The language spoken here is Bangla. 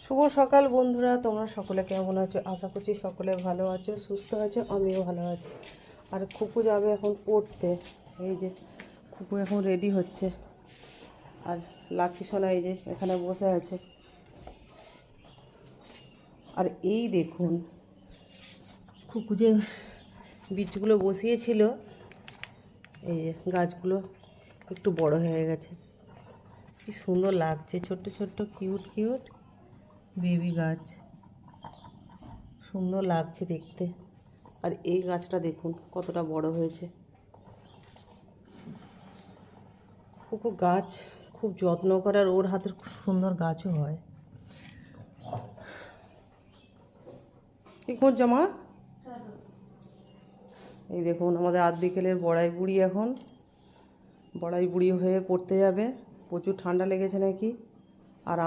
শুভ সকাল বন্ধুরা, তোমরা সকলে কেমন আছো? আশা করছি সকলে ভালো আছো, সুস্থ আছো, আমিও ভালো আছি। আর খুকু যাবে এখন পড়তে। এই যে খুকু এখন রেডি হচ্ছে, আর লাকি সোনা এই যে এখানে বসে আছে। আর এই দেখুন খুকু যে বীজগুলো বসিয়েছিল, এই যে গাছগুলো একটু বড় হয়ে গেছে। কি সুন্দর লাগছে, ছোট্ট ছোট্ট কিউট কিউট বেবি গাছ, সুন্দর লাগছে দেখতে। আর এই গাছটা দেখুন কতটা বড় হয়েছে। খুব গাছ খুব যত্ন করে, আর ওর হাতের খুব সুন্দর গাছও হয়। কি করছো মা? এই দেখুন আমাদের আধ বিকেলের বড়াই বুড়ি এখন বড়াই বুড়ি হয়ে পড়তে যাবে। প্রচুর ঠান্ডা লেগেছে নাকি। আর